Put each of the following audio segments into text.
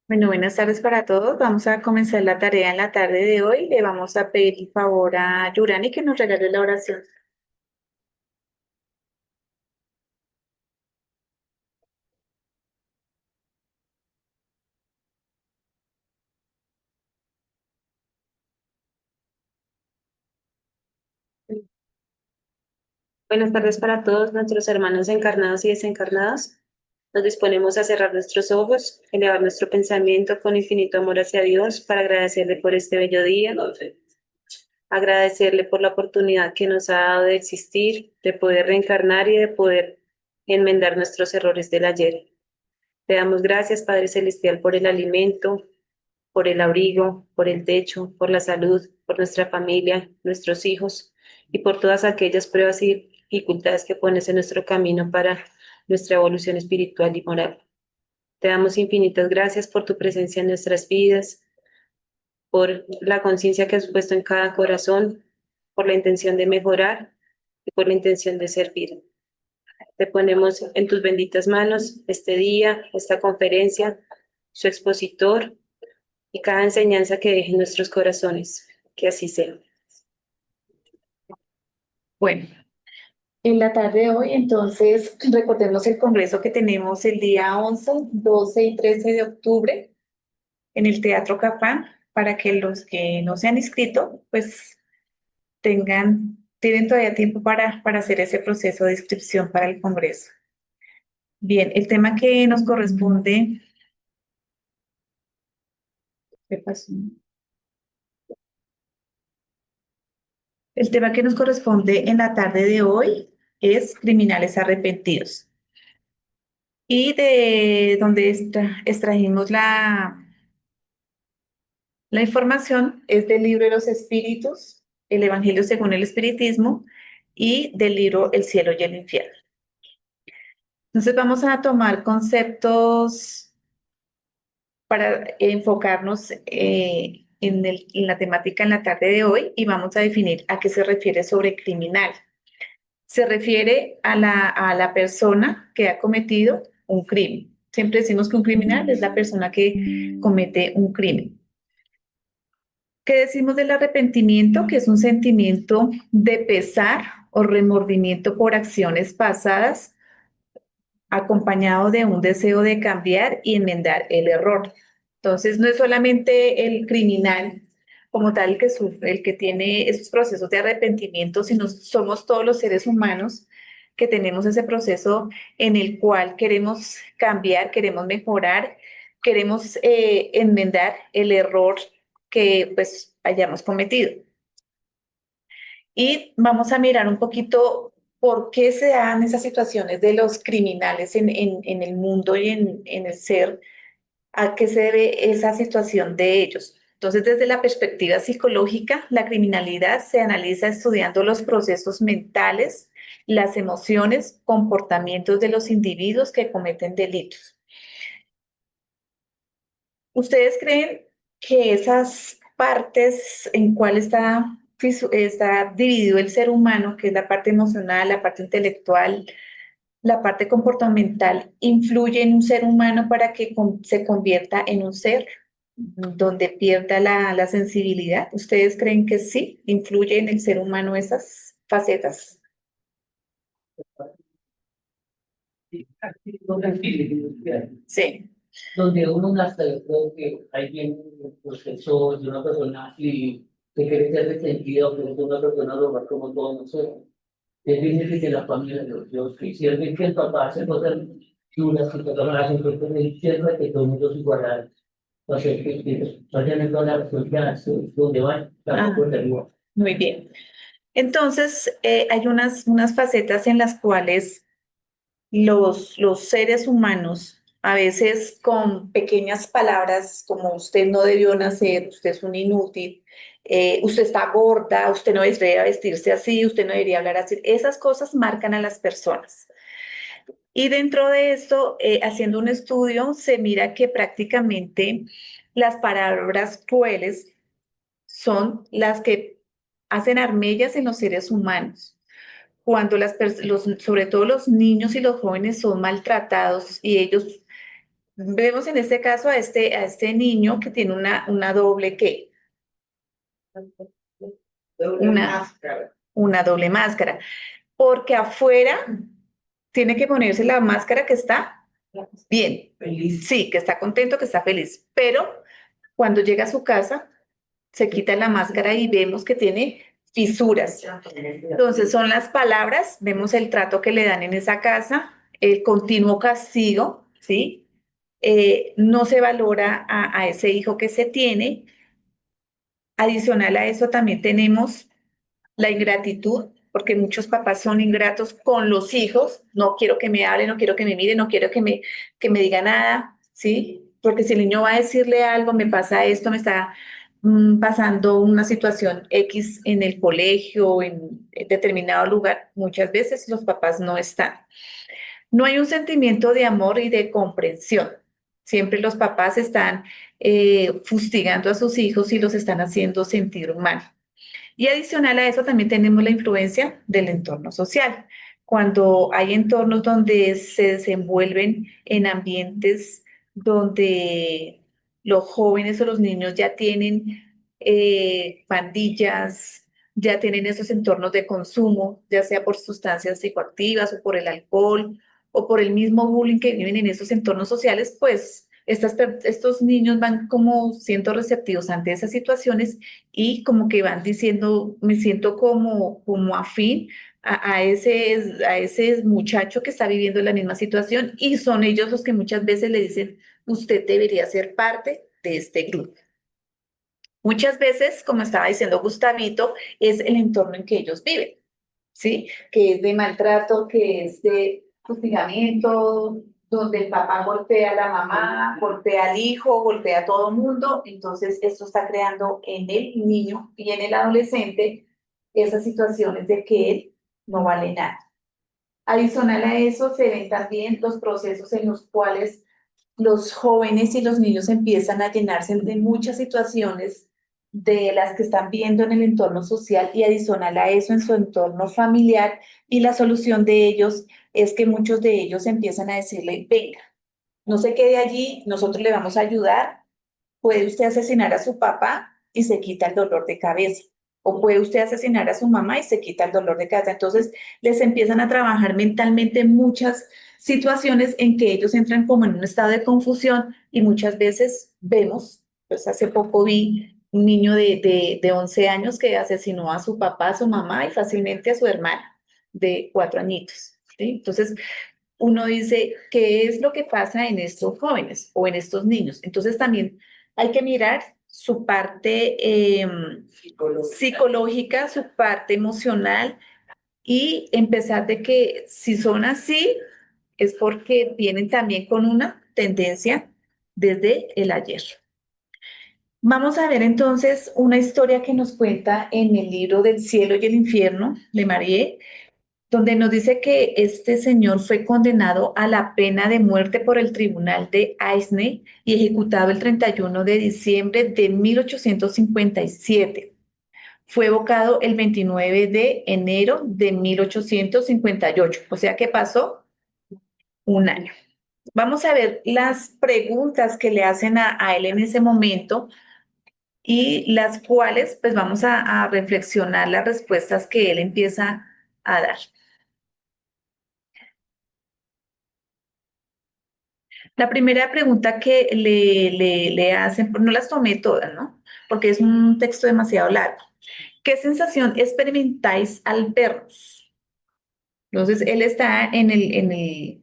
Bueno, buenas tardes para todos. Vamos a comenzar la tarea en la tarde de hoy. Le vamos a pedir el favor a Yurani que nos regale la oración. Buenas tardes para todos nuestros hermanos encarnados y desencarnados. Nos disponemos a cerrar nuestros ojos, elevar nuestro pensamiento con infinito amor hacia Dios para agradecerle por este bello día, agradecerle por la oportunidad que nos ha dado de existir, de poder reencarnar y de poder enmendar nuestros errores del ayer. Te damos gracias, Padre Celestial, por el alimento, por el abrigo, por el techo, por la salud, por nuestra familia, nuestros hijos y por todas aquellas pruebas y dificultades que pones en nuestro camino para nuestra evolución espiritual y moral. Te damos infinitas gracias por tu presencia en nuestras vidas, por la conciencia que has puesto en cada corazón, por la intención de mejorar y por la intención de servir. Te ponemos en tus benditas manos este día, esta conferencia, su expositor y cada enseñanza que deje en nuestros corazones. Que así sea. Bueno, en la tarde de hoy, entonces, recordemos el congreso que tenemos el día 11, 12 y 13 de octubre en el Teatro Cafán para que los que no se han inscrito, pues tienen todavía tiempo para hacer ese proceso de inscripción para el congreso. Bien, el tema que nos corresponde, ¿qué pasó? El tema que nos corresponde en la tarde de hoy es criminales arrepentidos. Y de donde extrajimos la información es del libro de los Espíritus, el Evangelio según el Espiritismo y del libro El cielo y el infierno. Entonces vamos a tomar conceptos para enfocarnos en la temática en la tarde de hoy y vamos a definir a qué se refiere sobre criminal. Se refiere a la persona que ha cometido un crimen. Siempre decimos que un criminal es la persona que comete un crimen. ¿Qué decimos del arrepentimiento? Que es un sentimiento de pesar o remordimiento por acciones pasadas, acompañado de un deseo de cambiar y enmendar el error. Entonces, no es solamente el criminal como tal que sufre, el que tiene esos procesos de arrepentimiento, sino somos todos los seres humanos que tenemos ese proceso en el cual queremos cambiar, queremos mejorar, queremos enmendar el error que pues hayamos cometido. Y vamos a mirar un poquito por qué se dan esas situaciones de los criminales en el mundo y en el ser, a qué se debe esa situación de ellos. Entonces, desde la perspectiva psicológica, la criminalidad se analiza estudiando los procesos mentales, las emociones, comportamientos de los individuos que cometen delitos. ¿Ustedes creen que esas partes en cuál está dividido el ser humano, que es la parte emocional, la parte intelectual, la parte comportamental, influye en un ser humano para que se convierta en un ser donde pierda la sensibilidad? ¿Ustedes creen que sí influye en el ser humano esas facetas? Sí. Donde uno hasta yo creo que hay bien un proceso de una persona así que quiere ser resentido, que es una persona normal como todos nosotros. Es bien difícil que la familia, yo sí, si es bien que el papá hace cosas duras y cosas malas, entonces él cierra que todo el mundo es igual. Entonces, que vayan en toda la responsabilidad, donde van, tampoco es igual. Muy bien. Entonces, hay unas facetas en las cuales los seres humanos, a veces con pequeñas palabras como usted no debió nacer, usted es un inútil, usted está gorda, usted no debería vestirse así, usted no debería hablar así, esas cosas marcan a las personas. Y dentro de esto, haciendo un estudio, se mira que prácticamente las palabras crueles son las que hacen armellas en los seres humanos cuando sobre todo los niños y los jóvenes son maltratados y ellos vemos en este caso a este niño que tiene una doble ¿qué? Una doble máscara. Porque afuera tiene que ponerse la máscara que está bien. Feliz. Sí, que está contento, que está feliz. Pero cuando llega a su casa, se quita la máscara y vemos que tiene fisuras. Entonces son las palabras, vemos el trato que le dan en esa casa, el continuo castigo, ¿sí? No se valora a ese hijo que se tiene. Adicional a eso también tenemos la ingratitud, porque muchos papás son ingratos con los hijos. No quiero que me hable, no quiero que me mire, no quiero que me diga nada, ¿sí? Porque si el niño va a decirle algo, me pasa esto, me está pasando una situación X en el colegio, en determinado lugar, muchas veces los papás no están. No hay un sentimiento de amor y de comprensión. Siempre los papás están fustigando a sus hijos y los están haciendo sentir mal. Y adicional a eso también tenemos la influencia del entorno social. Cuando hay entornos donde se desenvuelven en ambientes donde los jóvenes o los niños ya tienen pandillas, ya tienen esos entornos de consumo, ya sea por sustancias psicoactivas o por el alcohol o por el mismo bullying que viven en esos entornos sociales, pues estos niños van como siendo receptivos ante esas situaciones y como que van diciendo, me siento como afín a ese muchacho que está viviendo la misma situación y son ellos los que muchas veces le dicen, usted debería ser parte de este grupo. Muchas veces, como estaba diciendo Gustavito, es el entorno en que ellos viven, ¿sí? Que es de maltrato, que es de hostigamiento, donde el papá golpea a la mamá, golpea al hijo, golpea a todo el mundo. Entonces, esto está creando en el niño y en el adolescente esas situaciones de que él no vale nada. Adicional a eso, se ven también los procesos en los cuales los jóvenes y los niños empiezan a llenarse de muchas situaciones de las que están viendo en el entorno social y adicional a eso en su entorno familiar y la solución de ellos es que muchos de ellos empiezan a decirle, venga, no se quede allí, nosotros le vamos a ayudar, puede usted asesinar a su papá y se quita el dolor de cabeza. O puede usted asesinar a su mamá y se quita el dolor de cabeza. Entonces, les empiezan a trabajar mentalmente muchas situaciones en que ellos entran como en un estado de confusión y muchas veces vemos, pues hace poco vi un niño de 11 años que asesinó a su papá, a su mamá y fácilmente a su hermana de 4 añitos. ¿Sí? Entonces, uno dice, ¿qué es lo que pasa en estos jóvenes o en estos niños? Entonces también hay que mirar su parte psicológica, su parte emocional y empezar de que si son así, es porque vienen también con una tendencia desde el ayer. Vamos a ver entonces una historia que nos cuenta en el libro del cielo y el infierno de Marie, donde nos dice que este señor fue condenado a la pena de muerte por el tribunal de Aisne y ejecutado el 31 de diciembre de 1857. Fue evocado el 29 de enero de 1858, o sea que pasó un año. Vamos a ver las preguntas que le hacen a él en ese momento y las cuales pues vamos a reflexionar las respuestas que él empieza a dar. La primera pregunta que le hacen, no las tomé todas, ¿no? Porque es un texto demasiado largo. ¿Qué sensación experimentáis al vernos? Entonces, él está en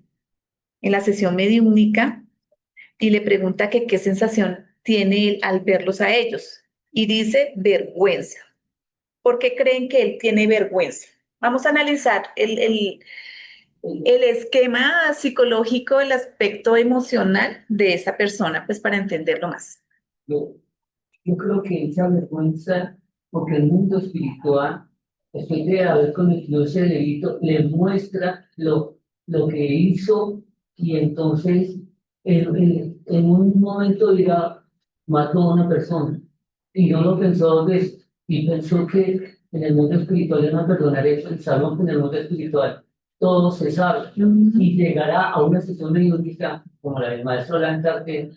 la sesión mediúnica y le pregunta que qué sensación tiene él al verlos a ellos. Y dice vergüenza. ¿Por qué creen que él tiene vergüenza? Vamos a analizar el esquema psicológico, el aspecto emocional de esa persona, pues para entenderlo más. Yo creo que esa vergüenza, porque el mundo espiritual, después de haber cometido ese delito, le muestra lo que hizo y entonces en un momento dirá, mató a una persona y no lo pensó dos veces y pensó que en el mundo espiritual iban a perdonar eso, pensamos que en el mundo espiritual todo se sabe. Ujú. Y llegará a una sesión mediúnica como la del maestro Lanzarte,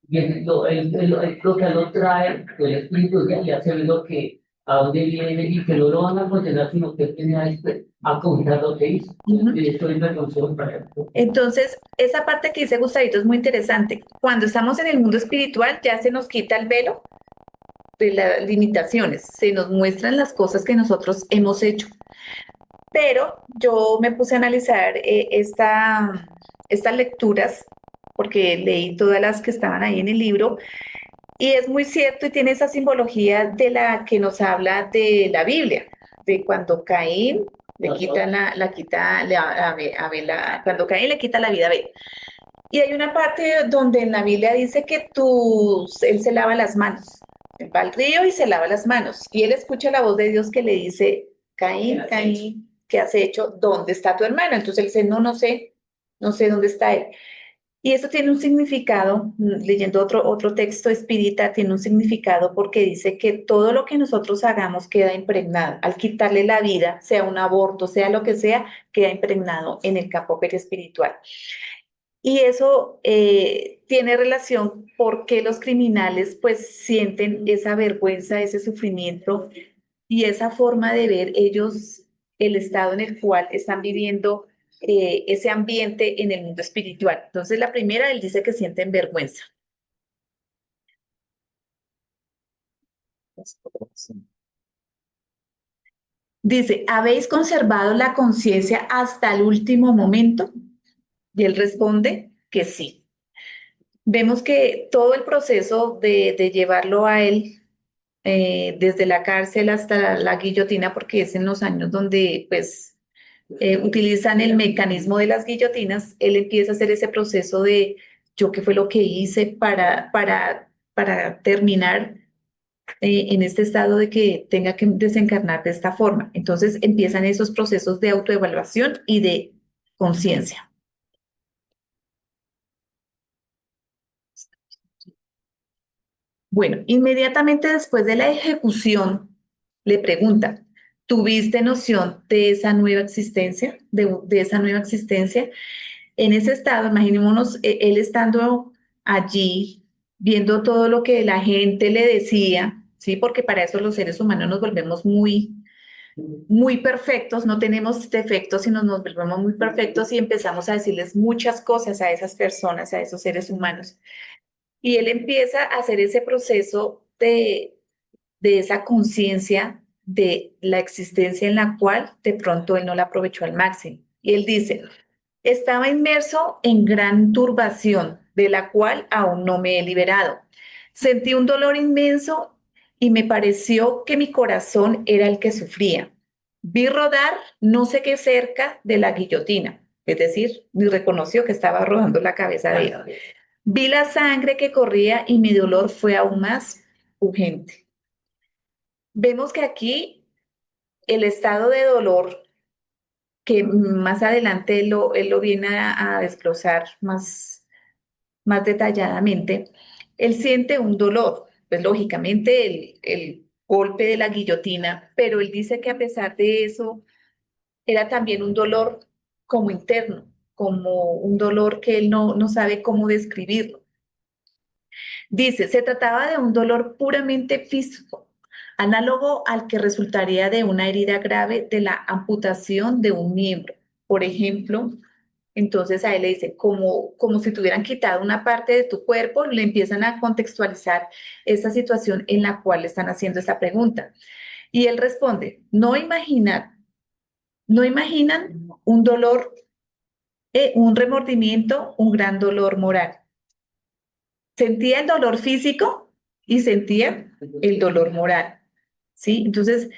lo que lo trae el espíritu ya le hace ver lo que a dónde viene y que no lo van a condenar, sino que él viene a contar lo que hizo. Ujú. Y esto es una canción para él. Entonces, esa parte que dice Gustavito es muy interesante. Cuando estamos en el mundo espiritual, ya se nos quita el velo de las limitaciones, se nos muestran las cosas que nosotros hemos hecho. Pero yo me puse a analizar estas lecturas, porque leí todas las que estaban ahí en el libro, y es muy cierto y tiene esa simbología de la que nos habla de la Biblia, de cuando Caín le quita a Abel cuando Caín le quita la vida a Abel. Y hay una parte donde en la Biblia dice que él se lava las manos, él va al río y se lava las manos, y él escucha la voz de Dios que le dice, Caín, Caín, ¿qué has hecho? ¿Dónde está tu hermano? Entonces él dice, no, no sé dónde está él. Y eso tiene un significado, leyendo otro texto espírita, tiene un significado porque dice que todo lo que nosotros hagamos queda impregnado. Al quitarle la vida, sea un aborto, sea lo que sea, queda impregnado en el campo perispiritual. Y eso tiene relación porque los criminales pues sienten esa vergüenza, ese sufrimiento y esa forma de ver ellos el estado en el cual están viviendo ese ambiente en el mundo espiritual. Entonces, la primera, él dice que sienten vergüenza. Dice, ¿habéis conservado la conciencia hasta el último momento? Y él responde que sí. Vemos que todo el proceso de llevarlo a él, desde la cárcel hasta la guillotina, porque es en los años donde pues utilizan el mecanismo de las guillotinas, él empieza a hacer ese proceso de yo qué fue lo que hice para terminar en este estado de que tenga que desencarnar de esta forma. Entonces empiezan esos procesos de autoevaluación y de conciencia. Bueno, inmediatamente después de la ejecución, le pregunta, ¿tuviste noción de esa nueva existencia? De esa nueva existencia. En ese estado, imaginémonos él estando allí, viendo todo lo que la gente le decía, ¿sí? Porque para eso los seres humanos nos volvemos muy perfectos, no tenemos defectos, sino nos volvemos muy perfectos y empezamos a decirles muchas cosas a esas personas, a esos seres humanos. Y él empieza a hacer ese proceso de esa conciencia de la existencia en la cual de pronto él no la aprovechó al máximo. Y él dice, estaba inmerso en gran turbación, de la cual aún no me he liberado. Sentí un dolor inmenso y me pareció que mi corazón era el que sufría. Vi rodar no sé qué cerca de la guillotina, es decir, ni reconoció que estaba rodando la cabeza de él. Vi la sangre que corría y mi dolor fue aún más urgente. Vemos que aquí el estado de dolor que más adelante él lo viene a desglosar más detalladamente, él siente un dolor, pues lógicamente el golpe de la guillotina, pero él dice que a pesar de eso, era también un dolor como interno, como un dolor que él no sabe cómo describirlo. Dice, se trataba de un dolor puramente físico, análogo al que resultaría de una herida grave de la amputación de un miembro. Por ejemplo, entonces a él le dice, como si te hubieran quitado una parte de tu cuerpo, le empiezan a contextualizar esa situación en la cual le están haciendo esa pregunta. Y él responde, no imaginan un dolor, un remordimiento, un gran dolor moral. Sentía el dolor físico y sentía el dolor moral, ¿sí? Entonces,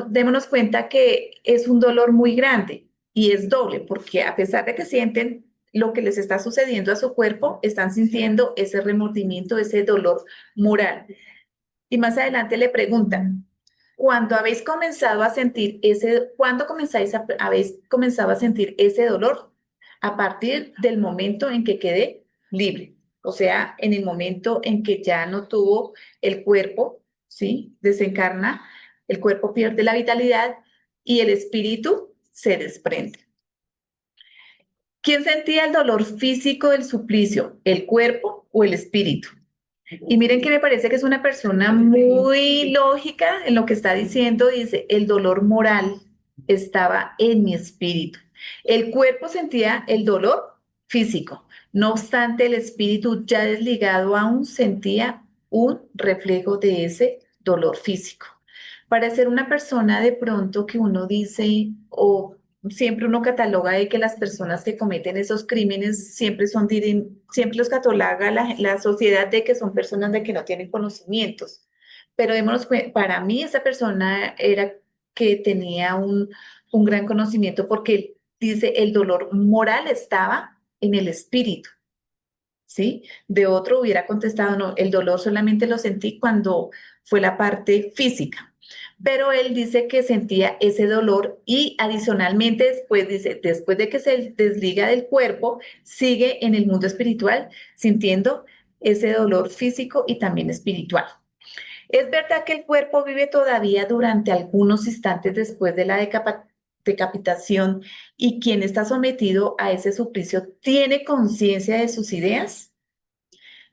démonos cuenta que es un dolor muy grande y es doble, porque a pesar de que sienten lo que les está sucediendo a su cuerpo, están sintiendo ese remordimiento, ese dolor moral. Y más adelante le preguntan, habéis comenzado a sentir ese dolor? A partir del momento en que quedé libre. O sea, en el momento en que ya no tuvo el cuerpo, ¿sí? Desencarna, el cuerpo pierde la vitalidad y el espíritu se desprende. ¿Quién sentía el dolor físico del suplicio? ¿El cuerpo o el espíritu? Y miren que me parece que es una persona muy lógica en lo que está diciendo. Dice, el dolor moral estaba en mi espíritu. El cuerpo sentía el dolor físico. No obstante, el espíritu ya desligado aún sentía un reflejo de ese dolor físico. Para ser una persona de pronto que uno dice, o siempre uno cataloga de que las personas que cometen esos crímenes siempre son, siempre los cataloga la sociedad de que son personas de que no tienen conocimientos. Pero para mí esa persona era que tenía un gran conocimiento porque dice el dolor moral estaba en el espíritu, ¿sí? De otro hubiera contestado, no, el dolor solamente lo sentí cuando fue la parte física. Pero él dice que sentía ese dolor y adicionalmente después dice, después de que se desliga del cuerpo, sigue en el mundo espiritual sintiendo ese dolor físico y también espiritual. Es verdad que el cuerpo vive todavía durante algunos instantes después de la decapitación y quien está sometido a ese suplicio tiene conciencia de sus ideas.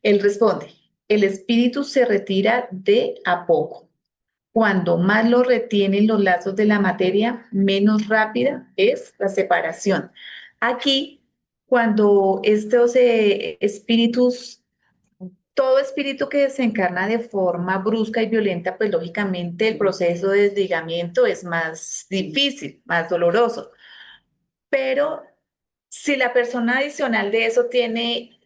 Él responde, el espíritu se retira de a poco. Cuando más lo retienen los lazos de la materia, menos rápida es la separación. Aquí, cuando estos espíritus, todo espíritu que desencarna de forma brusca y violenta, pues lógicamente el proceso de desligamiento es más difícil, más doloroso. Pero si la persona adicional de eso tiene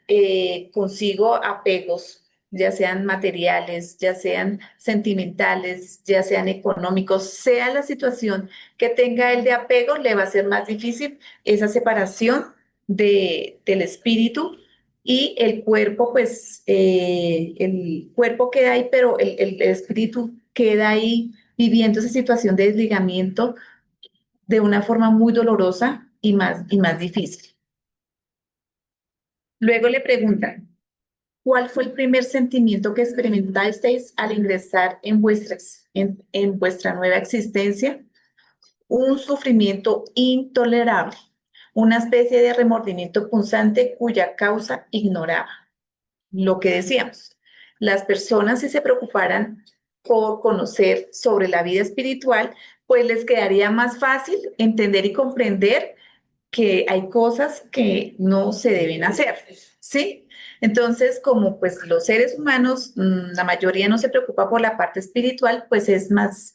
consigo apegos, ya sean materiales, ya sean sentimentales, ya sean económicos, sea la situación que tenga el de apego, le va a ser más difícil esa separación del espíritu y el cuerpo, pues el cuerpo queda ahí, pero el espíritu queda ahí viviendo esa situación de desligamiento de una forma muy dolorosa y más difícil. Luego le preguntan, ¿cuál fue el primer sentimiento que experimentasteis al ingresar en vuestra nueva existencia? Un sufrimiento intolerable, una especie de remordimiento punzante cuya causa ignoraba. Lo que decíamos, las personas si se preocuparan por conocer sobre la vida espiritual, pues les quedaría más fácil entender y comprender que hay cosas que no se deben hacer, ¿sí? Entonces, como pues los seres humanos, la mayoría no se preocupa por la parte espiritual, pues es más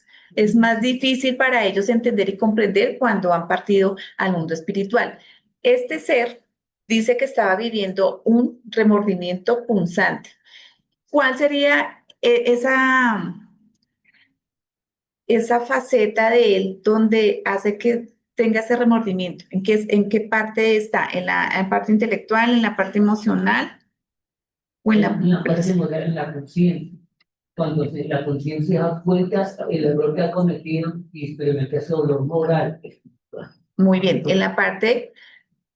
difícil para ellos entender y comprender cuando han partido al mundo espiritual. Este ser dice que estaba viviendo un remordimiento punzante. ¿Cuál sería esa faceta de él donde hace que tenga ese remordimiento? En qué parte está? ¿En la parte intelectual, en la parte emocional o en En la parte moral, en la conciencia. Cuando la conciencia da cuenta el error que ha cometido y experimenta ese dolor moral. Muy bien, en la parte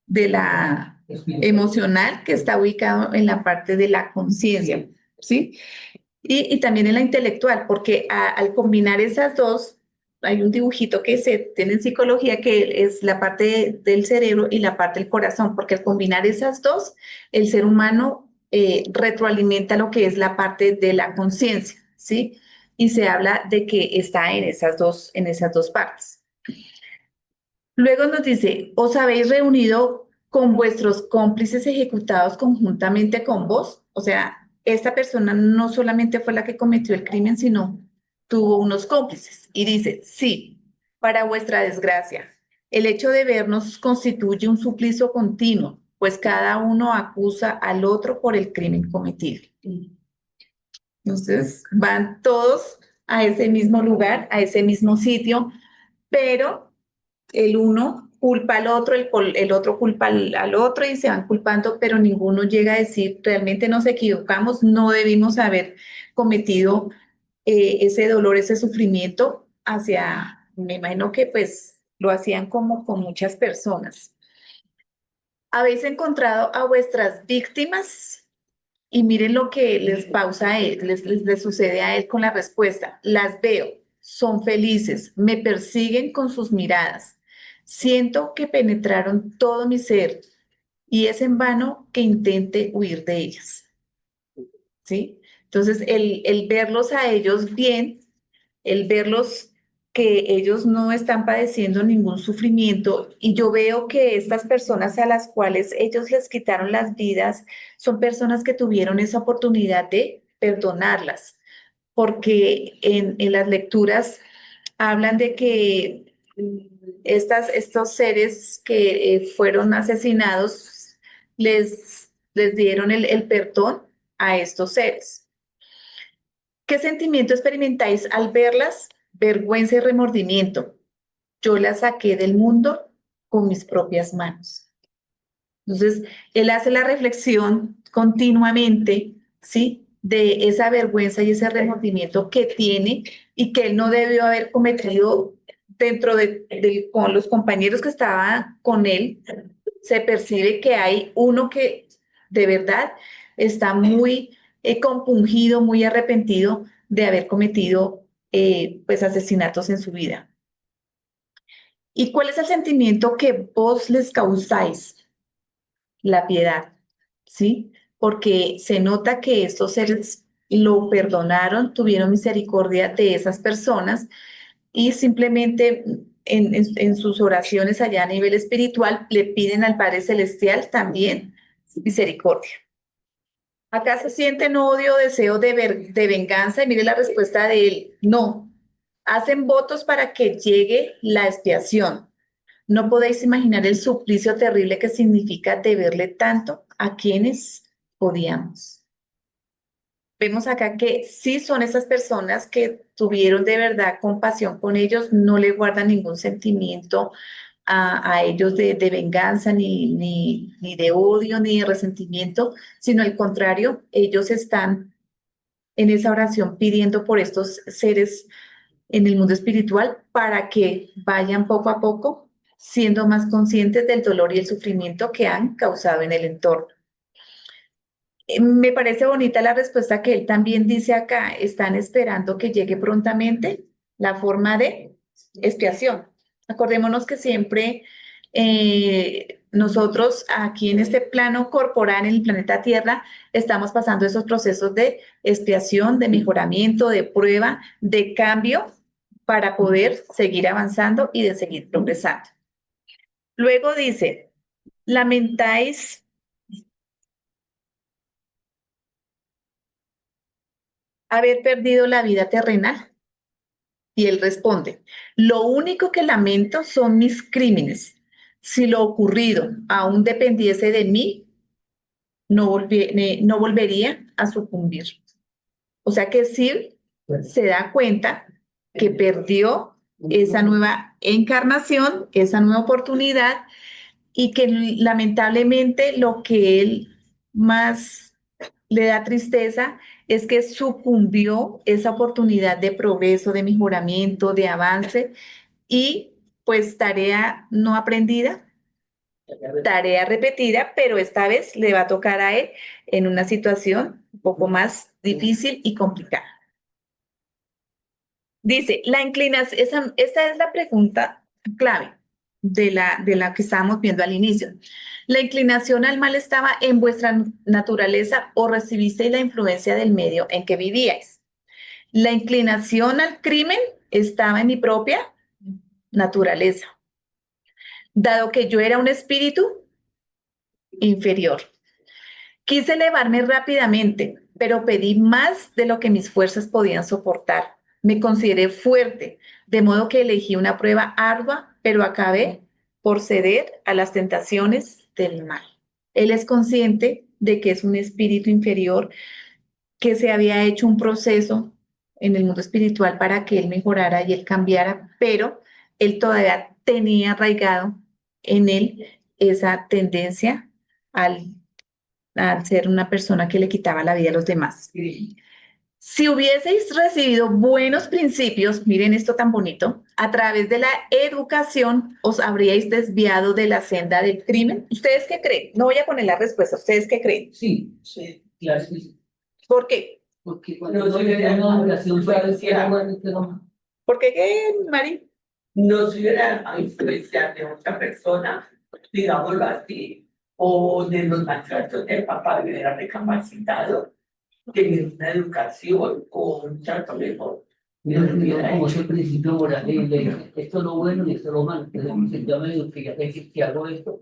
de la emocional que está ubicado en la parte de la conciencia, ¿sí? Y también en la intelectual, porque al combinar esas dos, hay un dibujito que se tiene en psicología que es la parte del cerebro y la parte del corazón, porque al combinar esas dos, el ser humano retroalimenta lo que es la parte de la conciencia, ¿sí? Y se habla de que está en esas dos partes. Luego nos dice, ¿os habéis reunido con vuestros cómplices ejecutados conjuntamente con vos? O sea, esta persona no solamente fue la que cometió el crimen, sino tuvo unos cómplices. Y dice, sí, para vuestra desgracia, el hecho de vernos constituye un suplicio continuo, pues cada uno acusa al otro por el crimen cometido. Entonces, van todos a ese mismo lugar, a ese mismo sitio, pero el uno culpa al otro, el otro culpa al otro y se van culpando, pero ninguno llega a decir, realmente nos equivocamos, no debimos haber cometido ese dolor, ese sufrimiento hacia, me imagino que pues lo hacían como con muchas personas. ¿Habéis encontrado a vuestras víctimas? Y miren lo que les pausa a él, les sucede a él con la respuesta. Las veo, son felices, me persiguen con sus miradas. Siento que penetraron todo mi ser. y es en vano que intente huir de ellas. ¿Sí? Entonces, el verlos a ellos bien, el verlos que ellos no están padeciendo ningún sufrimiento y yo veo que estas personas a las cuales ellos les quitaron las vidas son personas que tuvieron esa oportunidad de perdonarlas, porque en las lecturas hablan de que estos seres que fueron asesinados les dieron el perdón a estos seres. ¿Qué sentimiento experimentáis al verlas? Vergüenza y remordimiento. Yo las saqué del mundo con mis propias manos. Entonces, él hace la reflexión continuamente, ¿sí? De esa vergüenza y ese remordimiento que tiene y que él no debió haber cometido dentro con los compañeros que estaban con él. Se percibe que hay uno que de verdad está muy compungido, muy arrepentido de haber cometido pues asesinatos en su vida. ¿Y cuál es el sentimiento que vos les causáis? La piedad, ¿sí? Porque se nota que estos seres lo perdonaron, tuvieron misericordia de esas personas y simplemente en sus oraciones allá a nivel espiritual le piden al Padre Celestial también misericordia. Acá se sienten odio, deseo de venganza y mire la respuesta de él, no. Hacen votos para que llegue la expiación. No podéis imaginar el suplicio terrible que significa deberle tanto a quienes odiamos. Vemos acá que sí son esas personas que tuvieron de verdad compasión con ellos, no le guardan ningún sentimiento a ellos de venganza, ni de odio, ni de resentimiento, sino al contrario, ellos están en esa oración pidiendo por estos seres en el mundo espiritual para que vayan poco a poco siendo más conscientes del dolor y el sufrimiento que han causado en el entorno. Me parece bonita la respuesta que él también dice acá, están esperando que llegue prontamente la forma de expiación. Acordémonos que siempre nosotros aquí en este plano corporal, en el planeta Tierra, estamos pasando esos procesos de expiación, de mejoramiento, de prueba, de cambio para poder seguir avanzando y de seguir progresando. Luego dice, lamentáis haber perdido la vida terrenal. Y él responde, lo único que lamento son mis crímenes. Si lo ocurrido aún dependiese de mí, no volvería a sucumbir. O sea que sí se da cuenta que perdió esa nueva encarnación, esa nueva oportunidad y que lamentablemente lo que él más le da tristeza es que sucumbió esa oportunidad de progreso, de mejoramiento, de avance y pues tarea no aprendida, tarea repetida, pero esta vez le va a tocar a él en una situación un poco más difícil y complicada. Dice, la inclinación, esta es la pregunta clave de la que estábamos viendo al inicio. ¿La inclinación al mal estaba en vuestra naturaleza o recibisteis la influencia del medio en que vivíais? La inclinación al crimen estaba en mi propia naturaleza, dado que yo era un espíritu inferior. Quise elevarme rápidamente, pero pedí más de lo que mis fuerzas podían soportar. Me consideré fuerte, de modo que elegí una prueba ardua, pero acabé por ceder a las tentaciones del mal. Él es consciente de que es un espíritu inferior, que se había hecho un proceso en el mundo espiritual para que él mejorara y él cambiara, pero él todavía tenía arraigado en él esa tendencia al ser una persona que le quitaba la vida a los demás. Si hubieseis recibido buenos principios, miren esto tan bonito, a través de la educación os habríais desviado de la senda del crimen. ¿Ustedes qué creen? No voy a poner la respuesta. ¿Ustedes qué creen? Sí, sí, claro, sí. ¿Por qué? Porque cuando no hubiera una relación ¿Por qué qué, Mari? No se hubiera a influenciar de otra persona, digámoslo así, o de los maltratos del papá de era recapacitado, tener una educación o un trato mejor. Mira, como ese principio moral de ley, esto es lo bueno y esto es lo malo. Entonces, yo me digo que ya sé que si hago esto,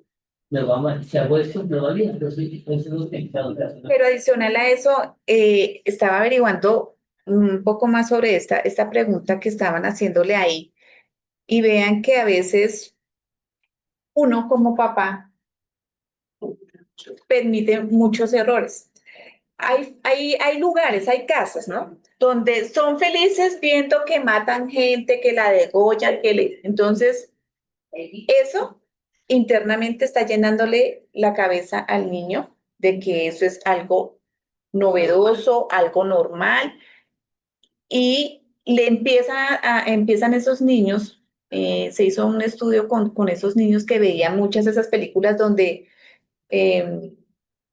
me va mal, si hago esto, me va bien. Entonces, eso es lo que está Pero adicional a eso, estaba averiguando un poco más sobre esta pregunta que estaban haciéndole ahí y vean que a veces uno como papá permite muchos errores. Hay lugares, hay casas, ¿no? Donde son felices viendo que matan gente, que la degollan, Entonces, eso internamente está llenándole la cabeza al niño de que eso es algo novedoso, algo normal, y empiezan esos niños, se hizo un estudio con esos niños que veían muchas de esas películas donde eh,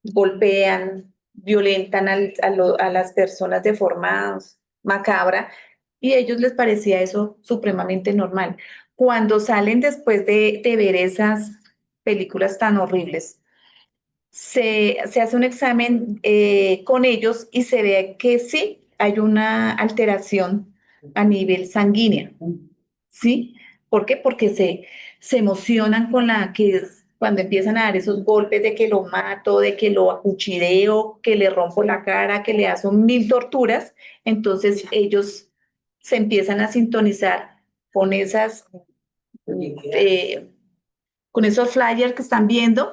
golpean, violentan a las personas de forma macabra, y a ellos les parecía eso supremamente normal. Cuando salen después de ver esas películas tan horribles, se hace un examen con ellos y se ve que sí hay una alteración a nivel sanguíneo. ¿Sí? ¿Por qué? Porque se emocionan con cuando empiezan a dar esos golpes de que lo mato, de que lo acuchilleo, que le rompo la cara, que le hacen mil torturas. Entonces ellos se empiezan a sintonizar con eh, con esos flyers que están viendo,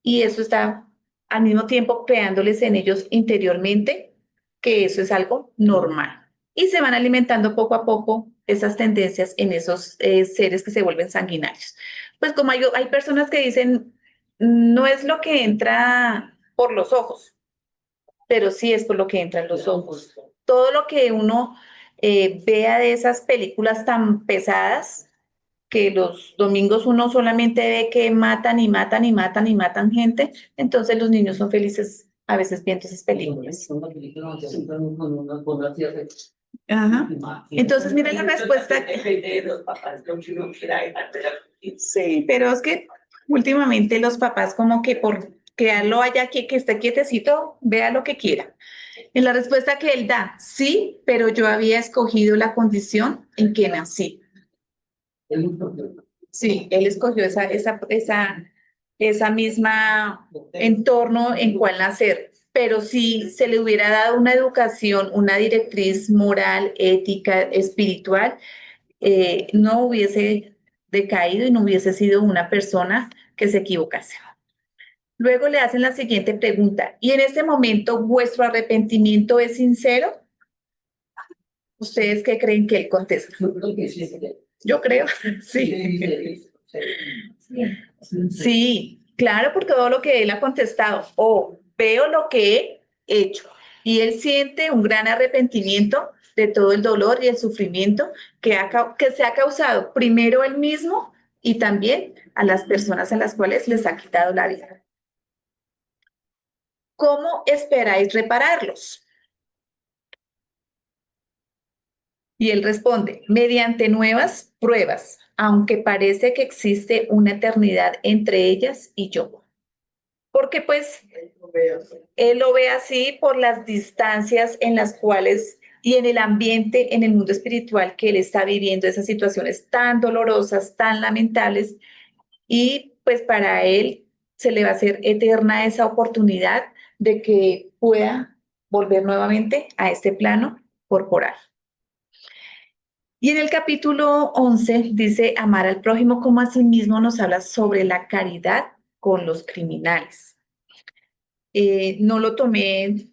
y eso está al mismo tiempo creándoles en ellos interiormente que eso es algo normal. Y se van alimentando poco a poco esas tendencias en esos seres que se vuelven sanguinarios. Pues como hay personas que dicen, no es lo que entra por los ojos, pero sí es por lo que entra en los ojos. Todo lo que uno vea de esas películas tan pesadas, que los domingos uno solamente ve que matan y matan y matan y matan gente, entonces los niños son felices a veces viendo esas películas. Ajá. Entonces, mira la respuesta. Sí, pero es que últimamente los papás como que por quedarlo allá aquí, que esté quietecito, vea lo que quiera. En la respuesta que él da, sí, pero yo había escogido la condición en que nací. Sí, él escogió esa misma entorno en cual nacer, pero si se le hubiera dado una educación, una directriz moral, ética, espiritual, no hubiese decaído y no hubiese sido una persona que se equivocase. Luego le hacen la siguiente pregunta: ¿y en este momento vuestro arrepentimiento es sincero? ¿Ustedes qué creen que él contesta? Yo creo, sí. Sí, claro, por todo lo que él ha contestado. O veo lo que he hecho. Y él siente un gran arrepentimiento de todo el dolor y el sufrimiento que se ha causado primero él mismo y también a las personas a las cuales les ha quitado la vida. ¿Cómo esperáis repararlos? Y él responde, mediante nuevas pruebas, aunque parece que existe una eternidad entre ellas y yo. Porque pues él lo ve así por las distancias en las cuales y en el ambiente, en el mundo espiritual que él está viviendo esas situaciones tan dolorosas, tan lamentables, y pues para él se le va a hacer eterna esa oportunidad de que pueda volver nuevamente a este plano corporal. Y en el capítulo 11 dice, amar al prójimo como a sí mismo, nos habla sobre la caridad con los criminales. No lo tomé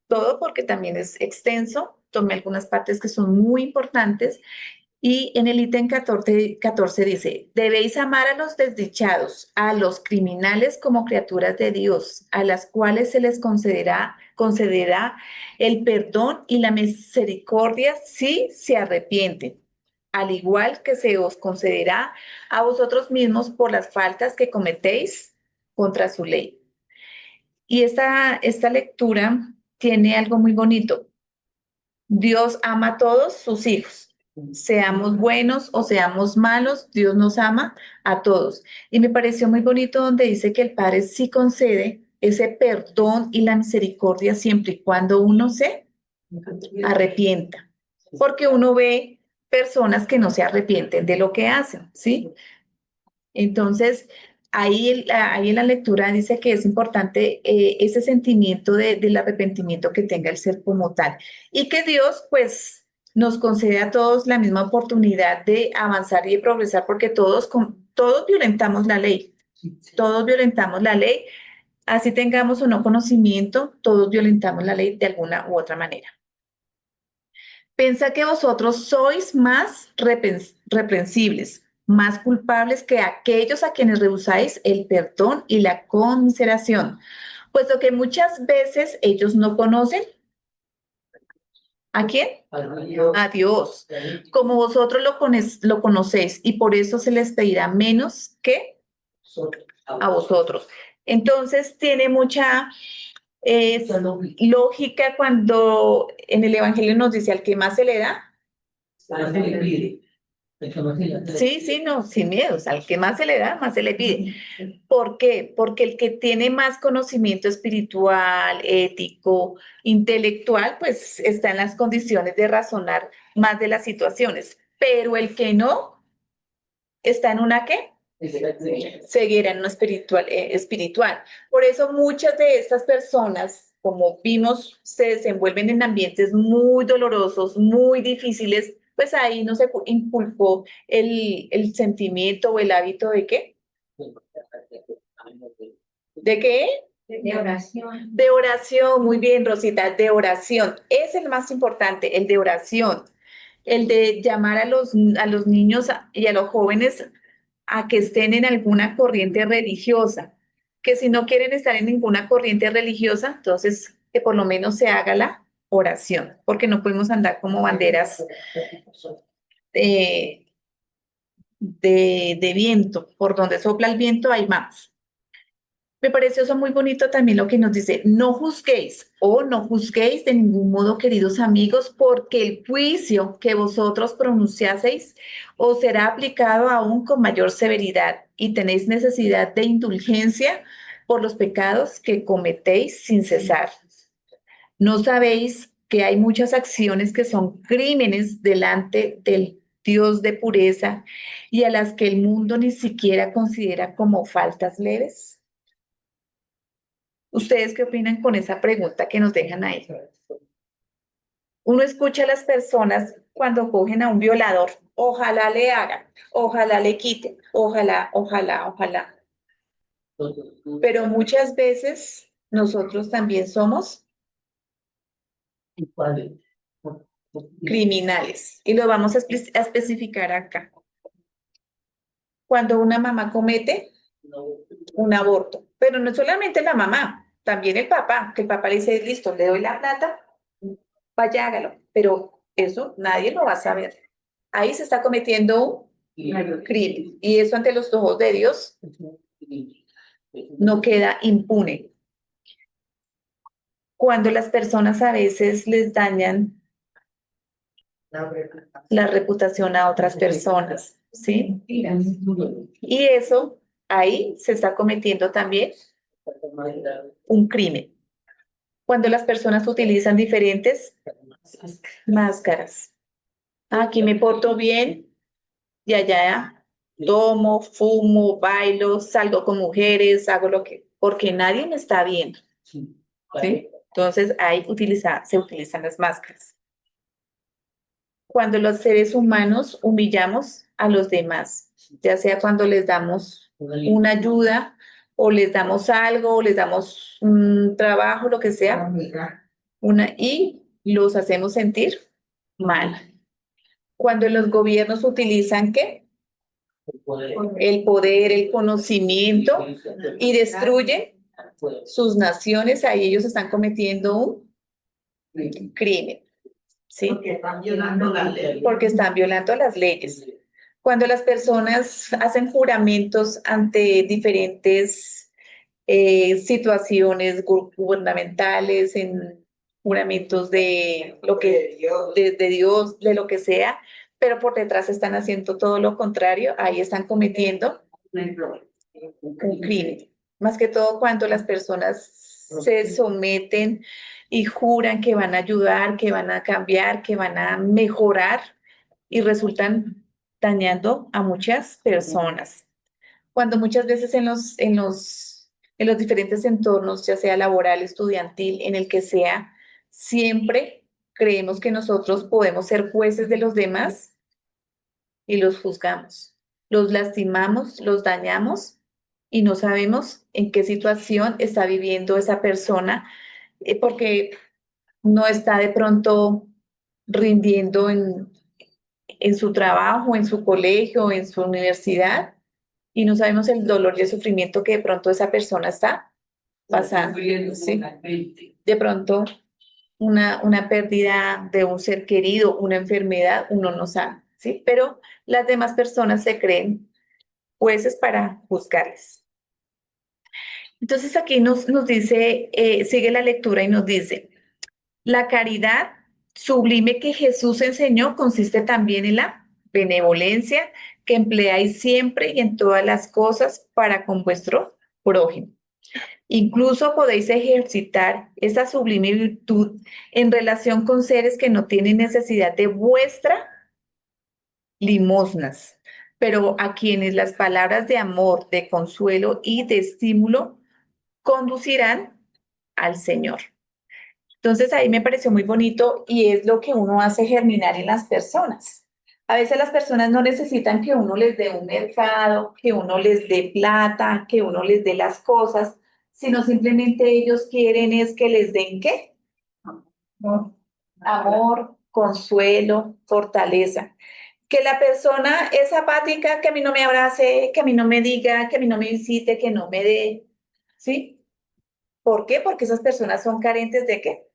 todo porque también es extenso, tomé algunas partes que son muy importantes, y en el ítem 14 dice, debéis amar a los desdichados, a los criminales como criaturas de Dios, a las cuales se les concederá el perdón y la misericordia si se arrepienten, al igual que se os concederá a vosotros mismos por las faltas que cometéis contra su ley. Y esta lectura tiene algo muy bonito. Dios ama a todos sus hijos, Seamos buenos o seamos malos, Dios nos ama a todos. Y me pareció muy bonito donde dice que el Padre sí concede ese perdón y la misericordia siempre y cuando uno se arrepienta. Porque uno ve personas que no se arrepienten de lo que hacen, ¿sí? Entonces, ahí en la lectura dice que es importante ese sentimiento del arrepentimiento que tenga el ser como tal y que Dios, pues, nos concede a todos la misma oportunidad de avanzar y de progresar porque todos violentamos la ley, todos violentamos la ley, así tengamos o no conocimiento, todos violentamos la ley de alguna u otra manera. Pensad que vosotros sois más reprensibles, más culpables que aquellos a quienes rehusáis el perdón y la conmiseración, puesto que muchas veces ellos no conocen ¿a quién? A Dios, como vosotros lo conocéis, y por eso se les pedirá menos que a vosotros. Entonces tiene mucha lógica cuando en el Evangelio nos dice al que más se le da. Sí, sí, no, sin miedo. O sea, al que más se le da, más se le pide. ¿Por qué? Porque el que tiene más conocimiento espiritual, ético, intelectual, pues está en las condiciones de razonar más de las situaciones. Pero el que no, está en una ¿qué? Ceguera, en una espiritual. Por eso muchas de estas personas, como vimos, se desenvuelven en ambientes muy dolorosos, muy difíciles, pues ahí no se inculcó el sentimiento o el hábito de ¿qué? ¿De qué? De oración. De oración, muy bien, Rosita, de oración. Es el más importante, el de oración. El de llamar a los niños y a los jóvenes a que estén en alguna corriente religiosa, que si no quieren estar en ninguna corriente religiosa, entonces que por lo menos se haga la oración, porque no podemos andar como banderas de, de viento, por donde sopla el viento, ahí vamos. Me pareció eso muy bonito también lo que nos dice, no juzguéis o no juzguéis de ningún modo, queridos amigos, porque el juicio que vosotros pronunciaseis os será aplicado aún con mayor severidad y tenéis necesidad de indulgencia por los pecados que cometéis sin cesar. ¿No sabéis que hay muchas acciones que son crímenes delante del Dios de pureza y a las que el mundo ni siquiera considera como faltas leves? ¿Ustedes qué opinan con esa pregunta que nos dejan ahí? Uno escucha a las personas cuando cogen a un violador, ojalá le hagan, ojalá le quiten, ojalá, ojalá, ojalá. Pero muchas veces nosotros también somos criminales y lo vamos a especificar acá. Cuando una mamá comete un aborto, pero no solamente la mamá, también el papá, que el papá le dice, listo, le doy la plata, vaya, hágalo, pero eso nadie lo va a saber. Ahí se está cometiendo un crimen y eso ante los ojos de Dios no queda impune. Cuando las personas a veces les dañan la reputación a otras personas, ¿sí? Y eso ahí se está cometiendo también un crimen. Cuando las personas utilizan diferentes máscaras. Aquí me porto bien y allá tomo, fumo, bailo, salgo con mujeres, hago lo que, porque nadie me está viendo. ¿Sí? Entonces ahí se utilizan las máscaras. Cuando los seres humanos humillamos a los demás, ya sea cuando les damos una ayuda o les damos algo o les damos un trabajo, lo que sea, y los hacemos sentir mal. Cuando los gobiernos utilizan ¿qué? El poder, el conocimiento y destruyen sus naciones, ahí ellos están cometiendo un crimen. ¿Sí? Porque están violando la ley. Porque están violando las leyes. Cuando las personas hacen juramentos ante diferentes situaciones gubernamentales, en juramentos de lo que de Dios, de lo que sea, pero por detrás están haciendo todo lo contrario, ahí están cometiendo un crimen. Más que todo cuando las personas se someten y juran que van a ayudar, que van a cambiar, que van a mejorar y resultan dañando a muchas personas. Cuando muchas veces en los diferentes entornos, ya sea laboral, estudiantil, en el que sea, siempre creemos que nosotros podemos ser jueces de los demás y los juzgamos. Los lastimamos, los dañamos y no sabemos en qué situación está viviendo esa persona porque no está de pronto rindiendo en su trabajo, en su colegio, en su universidad y no sabemos el dolor y el sufrimiento que de pronto esa persona está pasando. ¿Sí? De pronto una pérdida de un ser querido, una enfermedad, uno no sabe, ¿sí? Pero las demás personas se creen jueces para juzgarles. Entonces aquí nos dice, sigue la lectura y nos dice, la caridad sublime que Jesús enseñó consiste también en la benevolencia que empleáis siempre y en todas las cosas para con vuestro prójimo. Incluso podéis ejercitar esa sublime virtud en relación con seres que no tienen necesidad de vuestra limosnas, pero a quienes las palabras de amor, de consuelo y de estímulo conducirán al Señor. Entonces ahí me pareció muy bonito y es lo que uno hace germinar en las personas. A veces las personas no necesitan que uno les dé un mercado, que uno les dé plata, que uno les dé las cosas, sino simplemente ellos quieren es que les den ¿qué? Amor, consuelo, fortaleza. Que la persona es apática, que a mí no me abrace, que a mí no me diga, que a mí no me visite, que no me dé, ¿sí? ¿Por qué? Porque esas personas son carentes de ¿qué?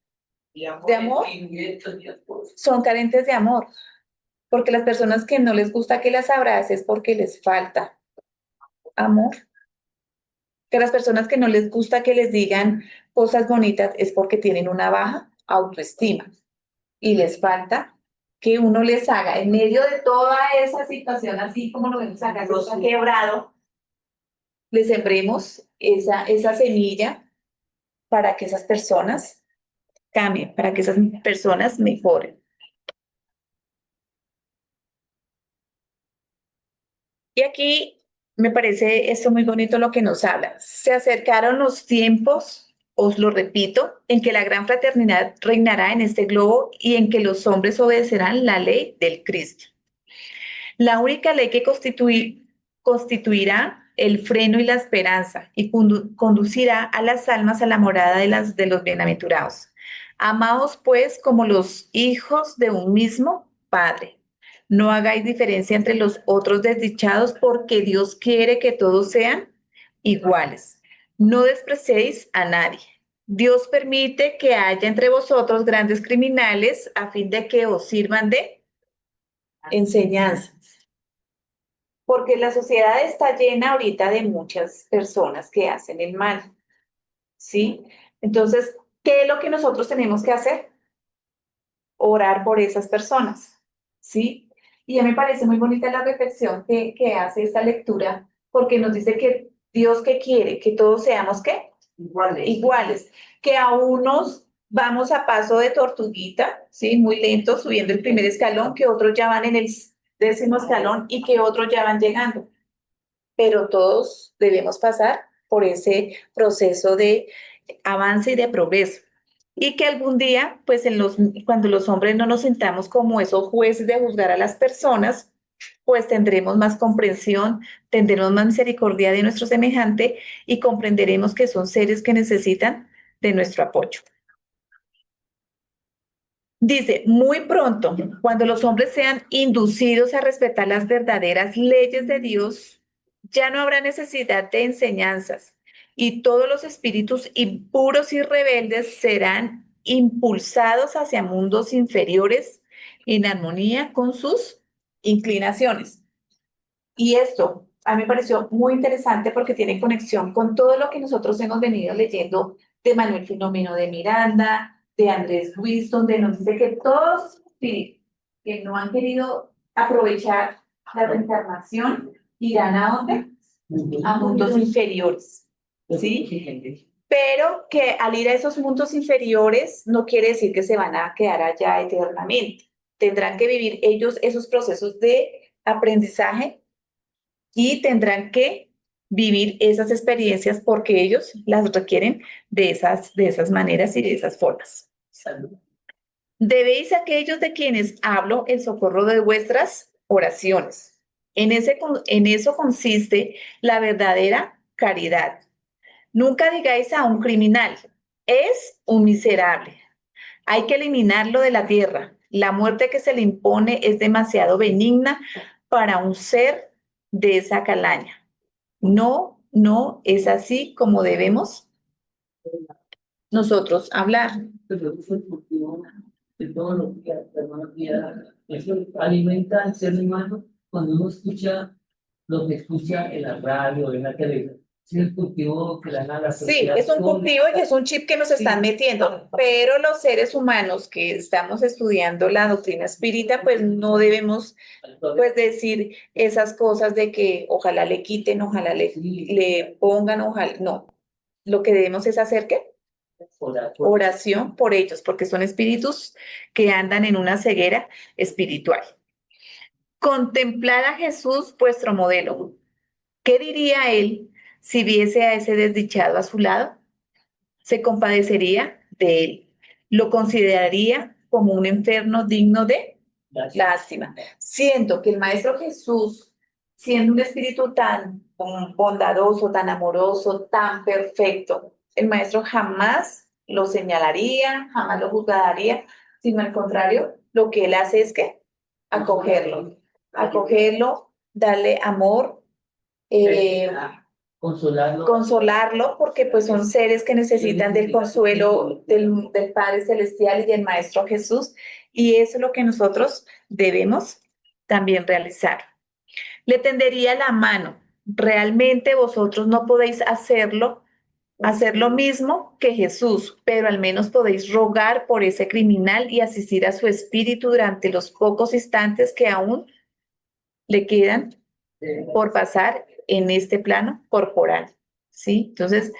De amor. Son carentes de amor. Porque las personas que no les gusta que las abraces porque les falta amor. Que las personas que no les gusta que les digan cosas bonitas es porque tienen una baja autoestima y les falta que uno les haga en medio de toda esa situación, así como lo vemos acá, que está quebrado, les sembremos esa semilla para que esas personas cambien, para que esas personas mejoren. Y aquí me parece esto muy bonito lo que nos habla. Se acercaron los tiempos, os lo repito, en que la gran fraternidad reinará en este globo y en que los hombres obedecerán la ley del Cristo. La única ley que constituirá el freno y la esperanza y conducirá a las almas a la morada de los bienaventurados. Amaos pues como los hijos de un mismo Padre. No hagáis diferencia entre los otros desdichados porque Dios quiere que todos sean iguales. No despreciéis a nadie. Dios permite que haya entre vosotros grandes criminales a fin de que os sirvan de enseñanza. Porque la sociedad está llena ahorita de muchas personas que hacen el mal, ¿sí? Entonces, ¿qué es lo que nosotros tenemos que hacer? Orar por esas personas, ¿sí? Y a mí me parece muy bonita la reflexión que hace esta lectura, porque nos dice que Dios que quiere que todos seamos, ¿qué? Iguales, que a unos vamos a paso de tortuguita, ¿sí? Muy lento, subiendo el primer escalón, que otros ya van en el 10º escalón y que otros ya van llegando. Pero todos debemos pasar por ese proceso de avance y de progreso. Y que algún día, pues cuando los hombres no nos sentamos como esos jueces de juzgar a las personas, pues tendremos más comprensión, tendremos más misericordia de nuestro semejante y comprenderemos que son seres que necesitan de nuestro apoyo. Dice, muy pronto, cuando los hombres sean inducidos a respetar las verdaderas leyes de Dios, ya no habrá necesidad de enseñanzas y todos los espíritus impuros y rebeldes serán impulsados hacia mundos inferiores en armonía con sus inclinaciones. Y esto a mí me pareció muy interesante porque tiene conexión con todo lo que nosotros hemos venido leyendo de Manuel Filomeno de Miranda, de Andrés Luis, donde nos dice que todos los espíritus que no han querido aprovechar la reencarnación, irán ¿a dónde? A mundos inferiores, ¿sí? Pero que al ir a esos mundos inferiores no quiere decir que se van a quedar allá eternamente. Tendrán que vivir ellos esos procesos de aprendizaje y tendrán que vivir esas experiencias porque ellos las requieren de esas maneras y de esas formas. Debéis aquellos de quienes hablo el socorro de vuestras oraciones. En eso consiste la verdadera caridad. Nunca digáis a un criminal, es un miserable. Hay que eliminarlo de la tierra. La muerte que se le impone es demasiado benigna para un ser de esa calaña. No, no es así como debemos nosotros hablar. Pero es el cultivo de todos los días, hermanos, eso alimenta al ser humano cuando uno escucha lo que escucha en la radio, en la televisión. Es el cultivo que la nada. Sí, es un cultivo y es un chip que nos están metiendo, pero los seres humanos que estamos estudiando la doctrina espírita, pues no debemos pues decir esas cosas de que ojalá le quiten, ojalá le pongan, ojalá, no. Lo que debemos es hacer ¿qué? Oración por ellos, porque son espíritus que andan en una ceguera espiritual. Contemplad a Jesús, vuestro modelo. ¿Qué diría él si viese a ese desdichado a su lado? Se compadecería de él. Lo consideraría como un enfermo digno de lástima. Siento que el Maestro Jesús, siendo un espíritu tan bondadoso, tan amoroso, tan perfecto, el Maestro jamás lo señalaría, jamás lo juzgaría, sino al contrario, lo que él hace es que acogerlo, darle amor, consolarlo, porque pues son seres que necesitan del consuelo del Padre Celestial y del Maestro Jesús, y eso es lo que nosotros debemos también realizar. Le tendería la mano. Realmente vosotros no podéis hacer lo mismo que Jesús, pero al menos podéis rogar por ese criminal y asistir a su espíritu durante los pocos instantes que aún le quedan por pasar en este plano corporal, ¿sí? Entonces,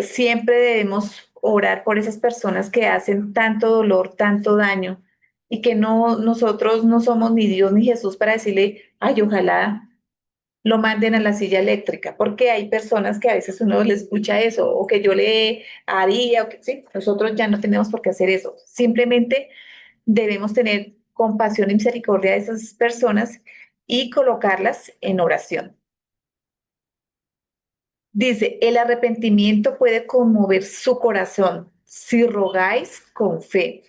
siempre debemos orar por esas personas que hacen tanto dolor, tanto daño, y que nosotros no somos ni Dios ni Jesús para decirle, ay, ojalá lo manden a la silla eléctrica, porque hay personas que a veces uno le escucha eso, o que yo le haría, o que, sí, nosotros ya no tenemos por qué hacer eso. Simplemente debemos tener compasión y misericordia de esas personas y colocarlas en oración. Dice, el arrepentimiento puede conmover su corazón si rogáis con fe.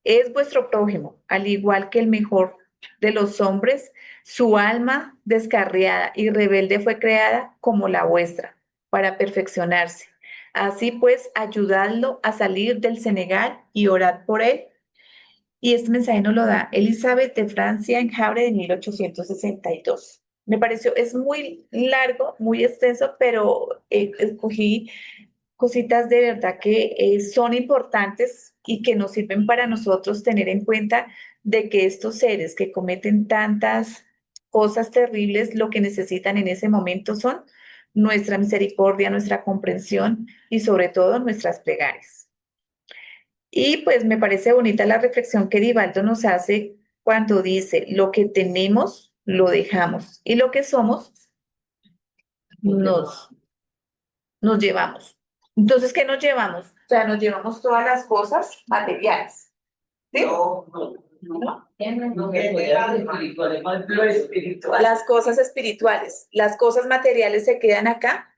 Es vuestro prójimo, al igual que el mejor de los hombres, su alma descarriada y rebelde fue creada como la vuestra, para perfeccionarse. Así pues, ayudadlo a salir del Senegal y orad por él. Y este mensaje nos lo da Elizabeth de Francia en Havre de 1862. Me pareció, es muy largo, muy extenso, pero escogí cositas de verdad que son importantes y que nos sirven para nosotros tener en cuenta de que estos seres que cometen tantas cosas terribles, lo que necesitan en ese momento son nuestra misericordia, nuestra comprensión y sobre todo nuestras plegarias. Y pues me parece bonita la reflexión que Divaldo nos hace cuando dice, lo que tenemos, lo dejamos, y lo que somos, nos llevamos. Entonces, ¿qué nos llevamos? O sea, nos llevamos todas las cosas materiales. ¿Sí? No. Las cosas espirituales. Las cosas materiales se quedan acá,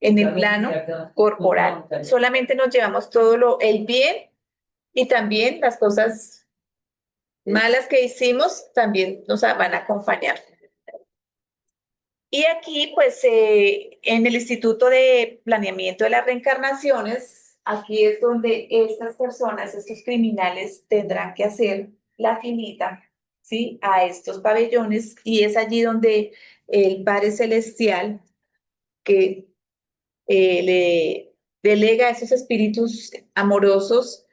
en el plano corporal. Solamente nos llevamos todo el bien y también las cosas malas que hicimos también nos van a acompañar. Y aquí, pues, en el Instituto de Planeamiento de las Reencarnaciones, aquí es donde estas personas, estos criminales, tendrán que hacer la finita, ¿sí? A estos pabellones, y es allí donde el Padre Celestial, que le delega a esos espíritus amorosos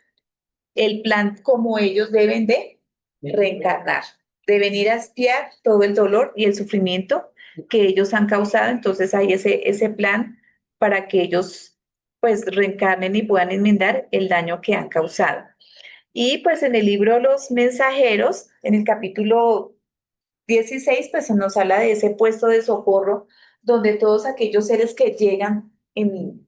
el plan como ellos deben de reencarnar. de venir a expiar todo el dolor y el sufrimiento que ellos han causado. Entonces hay ese plan para que ellos pues reencarnen y puedan enmendar el daño que han causado. Y pues en el libro Los Mensajeros, en el capítulo 16, pues se nos habla de ese puesto de socorro donde todos aquellos seres que llegan en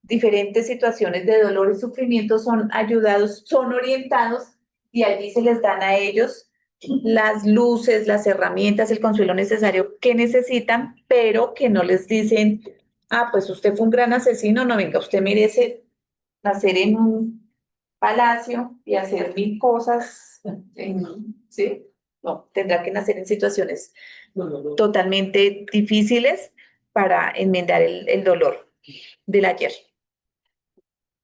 diferentes situaciones de dolor y sufrimiento son ayudados, son orientados y allí se les dan a ellos las luces, las herramientas, el consuelo necesario que necesitan, pero que no les dicen, ah, pues usted fue un gran asesino, no, venga, usted merece nacer en un palacio y hacer 1000 cosas, ¿sí? No, tendrá que nacer en situaciones totalmente difíciles para enmendar el dolor del ayer.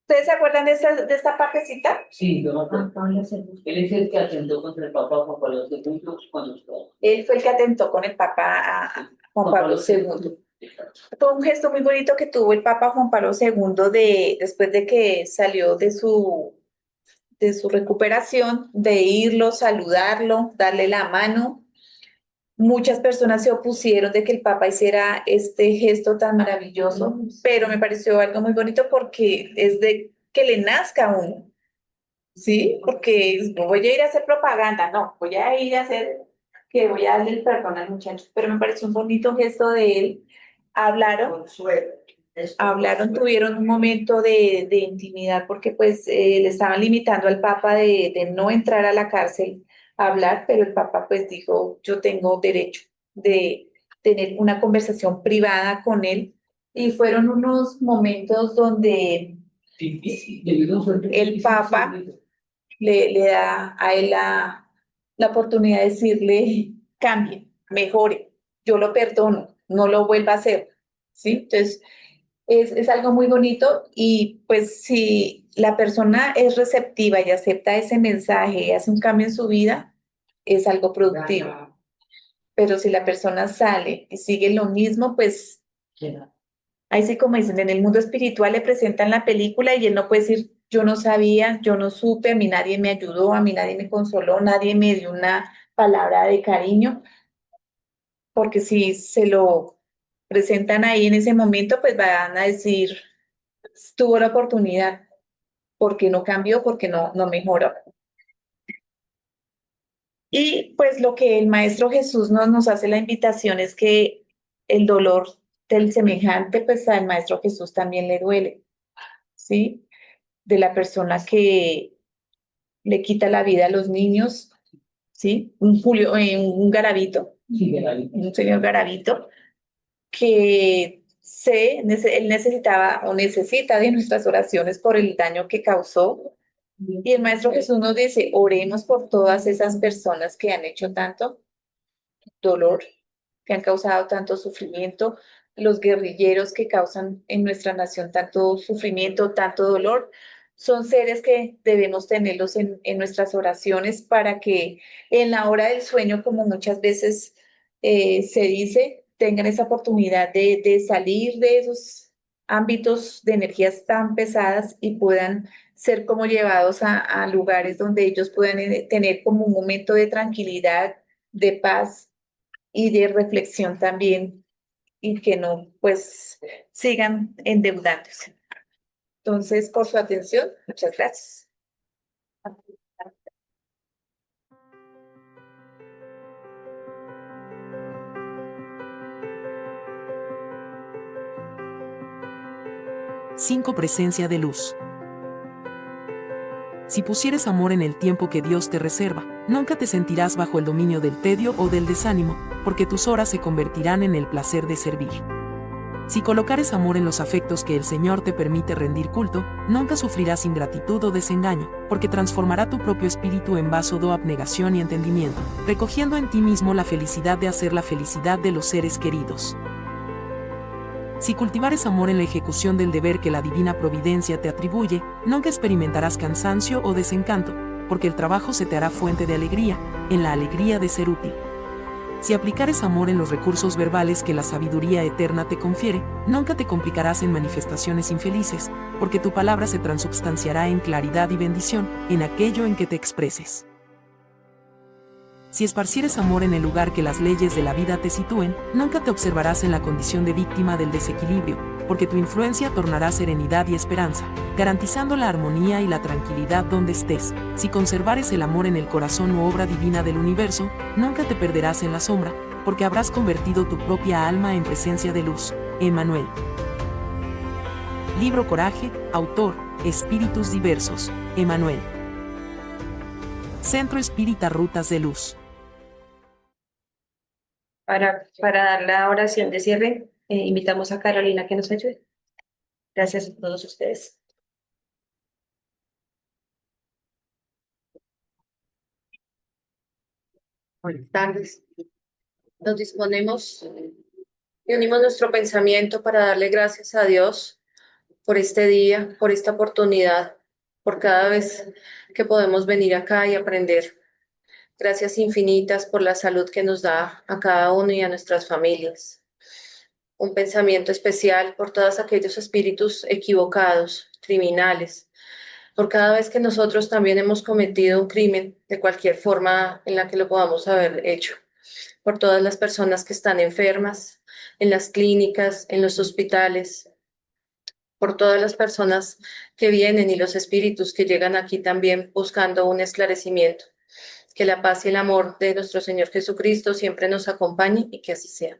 ¿Ustedes se acuerdan de esta partecita? Sí, yo me acuerdo. Él es el que atentó contra el Papa Juan Pablo II cuando estaba. Él fue el que atentó con el Papa Juan Pablo II. Fue un gesto muy bonito que tuvo el Papa Juan Pablo II después de que salió de su recuperación, de irlo, saludarlo, darle la mano. Muchas personas se opusieron de que el Papa hiciera este gesto tan maravilloso, pero me pareció algo muy bonito porque es de que le nazca a uno, ¿sí? Porque no voy a ir a hacer propaganda, no, voy a ir a hacer que voy a darle el perdón al muchacho, pero me pareció un bonito gesto de él. Hablaron, tuvieron un momento de intimidad porque pues le estaban limitando al Papa de no entrar a la cárcel a hablar, pero el Papa pues dijo, yo tengo derecho de tener una conversación privada con él y fueron unos momentos donde el Papa le da a él la oportunidad de decirle, cambie, mejore, yo lo perdono, no lo vuelva a hacer, ¿sí? Entonces, es algo muy bonito y pues si la persona es receptiva y acepta ese mensaje y hace un cambio en su vida, es algo productivo. Pero si la persona sale y sigue lo mismo, pues ahí sí, como dicen, en el mundo espiritual le presentan la película y él no puede decir, yo no sabía, yo no supe, a mí nadie me ayudó, a mí nadie me consoló, nadie me dio una palabra de cariño, porque si se lo presentan ahí en ese momento, pues van a decir, tuvo la oportunidad, porque no cambió, porque no mejoró. Y pues lo que el Maestro Jesús nos hace la invitación es que el dolor del semejante, pues al Maestro Jesús también le duele, ¿sí? De la persona que le quita la vida a los niños, ¿sí? Un garabito, un señor garabito, que él necesitaba o necesita de nuestras oraciones por el daño que causó. Y el Maestro Jesús nos dice, oremos por todas esas personas que han hecho tanto dolor, que han causado tanto sufrimiento, los guerrilleros que causan en nuestra nación tanto sufrimiento, tanto dolor. Son seres que debemos tenerlos en nuestras oraciones para que en la hora del sueño, como muchas veces se dice, tengan esa oportunidad de salir de esos ámbitos de energías tan pesadas y puedan ser como llevados a lugares donde ellos puedan tener como un momento de tranquilidad, de paz y de reflexión también y que no pues sigan endeudándose. Entonces, por su atención, muchas gracias. Cinco, presencia de luz. Si pusieres amor en el tiempo que Dios te reserva, nunca te sentirás bajo el dominio del tedio o del desánimo, porque tus horas se convertirán en el placer de servir. Si colocares amor en los afectos que el Señor te permite rendir culto, nunca sufrirás ingratitud o desengaño, porque transformará tu propio espíritu en vaso de abnegación y entendimiento, recogiendo en ti mismo la felicidad de hacer la felicidad de los seres queridos. Si cultivares amor en la ejecución del deber que la divina providencia te atribuye, nunca experimentarás cansancio o desencanto, porque el trabajo se te hará fuente de alegría, en la alegría de ser útil. Si aplicares amor en los recursos verbales que la sabiduría eterna te confiere, nunca te complicarás en manifestaciones infelices, porque tu palabra se transubstanciará en claridad y bendición, en aquello en que te expreses. Si esparcieres amor en el lugar que las leyes de la vida te sitúen, nunca te observarás en la condición de víctima del desequilibrio, porque tu influencia tornará serenidad y esperanza, garantizando la armonía y la tranquilidad donde estés. Si conservares el amor en el corazón u obra divina del universo, nunca te perderás en la sombra, porque habrás convertido tu propia alma en presencia de luz. Emmanuel. Libro Coraje, autor, Espíritus Diversos, Emmanuel. Centro Espírita Rutas de Luz. Para dar la oración de cierre, invitamos a Carolina que nos ayude. Gracias a todos ustedes. Buenas tardes. Nos disponemos y unimos nuestro pensamiento para darle gracias a Dios por este día, por esta oportunidad, por cada vez que podemos venir acá y aprender. Gracias infinitas por la salud que nos da a cada uno y a nuestras familias. Un pensamiento especial por todos aquellos espíritus equivocados, criminales, por cada vez que nosotros también hemos cometido un crimen de cualquier forma en la que lo podamos haber hecho, por todas las personas que están enfermas, en las clínicas, en los hospitales, por todas las personas que vienen y los espíritus que llegan aquí también buscando un esclarecimiento. Que la paz y el amor de nuestro Señor Jesucristo siempre nos acompañe y que así sea.